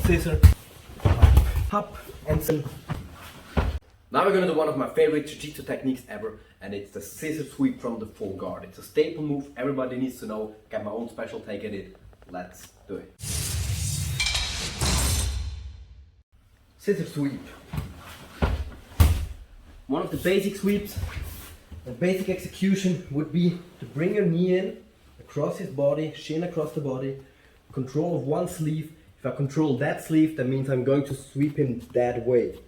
scissor, hop, and scissor. Now we're gonna do one of my favorite Jiu-Jitsu techniques ever, and it's the scissor sweep from the full guard. It's a staple move, everybody needs to know. Got my own special take at it. Let's do it. Scissor sweep. One of the basic sweeps and basic execution would be to bring your knee in, across his body, shin across the body, control of one sleeve. If I control that sleeve, that means I'm going to sweep him that way.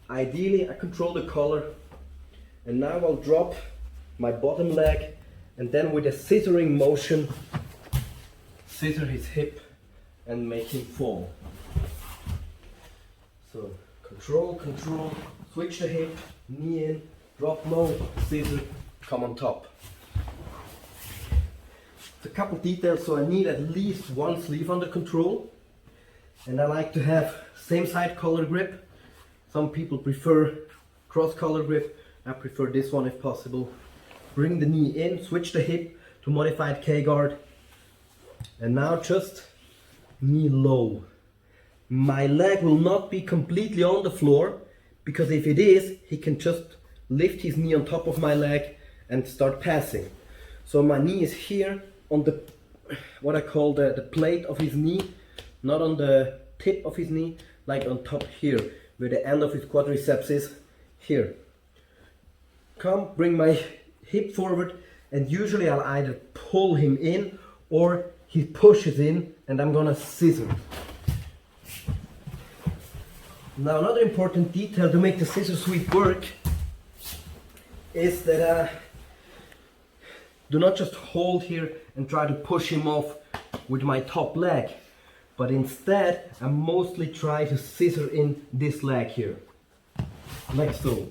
Ideally, I control the collar, and now I'll drop my bottom leg, and then with a scissoring motion, scissor his hip and make him fall. So, control, switch the hip, knee in, drop low, scissor, come on top. A couple details, so I need at least one sleeve under control, and I like to have same side collar grip. Some people prefer cross collar grip. I prefer this one if possible. Bring the knee in, switch the hip to modified K-guard, and now just knee low. My leg will not be completely on the floor, because if it is, he can just lift his knee on top of my leg and start passing. So my knee is here on the, what I call the plate of his knee, not on the tip of his knee, like on top here, where the end of his quadriceps is, here. Come, bring my hip forward, and usually I'll either pull him in or he pushes in, and I'm gonna scissor. Now another important detail to make the scissor sweep work is that do not just hold here and try to push him off with my top leg, but instead I mostly try to scissor in this leg here, like so.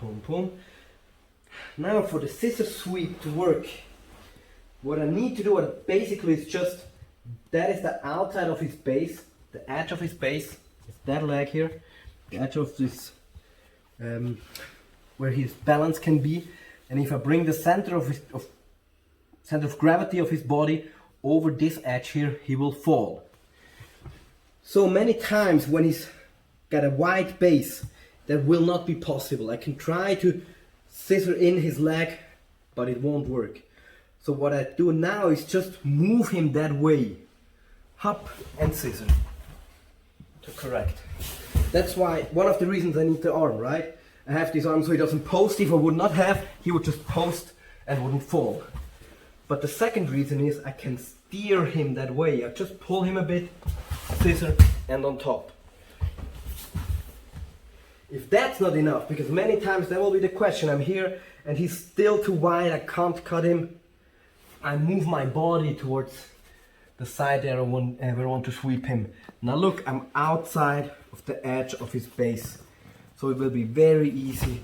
Boom, boom. Now for the scissor sweep to work, what I need to do basically is just, that is the outside of his base, the edge of his base is that leg here, the edge of this, where his balance can be, and if I bring the center of gravity of his body over this edge here, he will fall. So many times when he's got a wide base, that will not be possible. I can try to scissor in his leg, but it won't work. So what I do now is just move him that way, hop and scissor, to correct. That's why, one of the reasons I need the arm, right? I have this arm so he doesn't post. If I would not have, he would just post and wouldn't fall. But the second reason is I can steer him that way. I just pull him a bit, scissor, and on top. If that's not enough, because many times that will be the question, I'm here and he's still too wide, I can't cut him, I move my body towards the side there where I want to sweep him. Now look, I'm outside of the edge of his base, so it will be very easy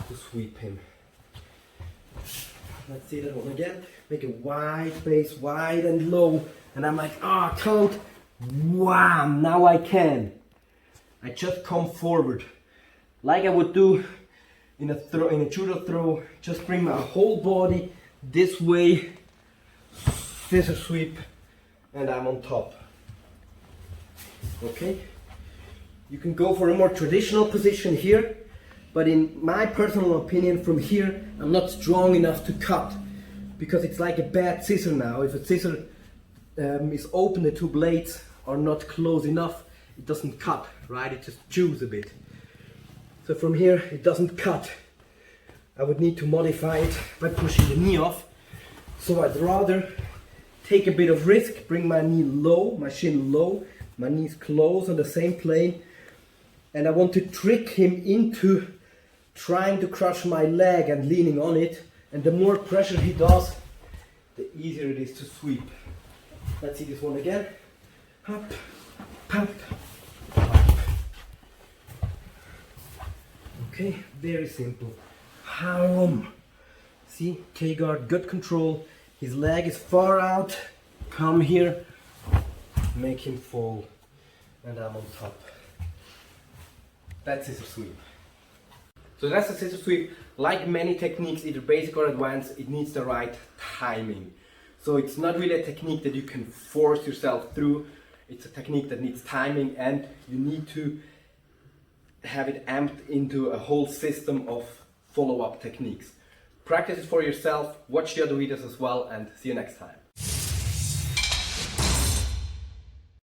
to sweep him. Let's see that one again. Make a wide base, wide and low, and I'm like, oh, I can't. Wham! Now I can. I just come forward, like I would do in a judo throw. Just bring my whole body this way, scissor sweep, and I'm on top. Okay? You can go for a more traditional position here, but in my personal opinion, from here, I'm not strong enough to cut, because it's like a bad scissor now. If a scissor is open, the two blades are not close enough, it doesn't cut, right? It just chews a bit. So from here, it doesn't cut. I would need to modify it by pushing the knee off. So I'd rather take a bit of risk, bring my knee low, my shin low, my knees close on the same plane, and I want to trick him into trying to crush my leg and leaning on it, and the more pressure he does, the easier it is to sweep. Let's see this one again. Up, up, up. Okay, very simple. See, K-guard, good control. His leg is far out. Come here, make him fall, and I'm on top. That's scissor sweep. So that's the scissor sweep. Like many techniques, either basic or advanced, it needs the right timing. So it's not really a technique that you can force yourself through. It's a technique that needs timing, and you need to have it amped into a whole system of follow-up techniques. Practice it for yourself, watch the other videos as well, and see you next time.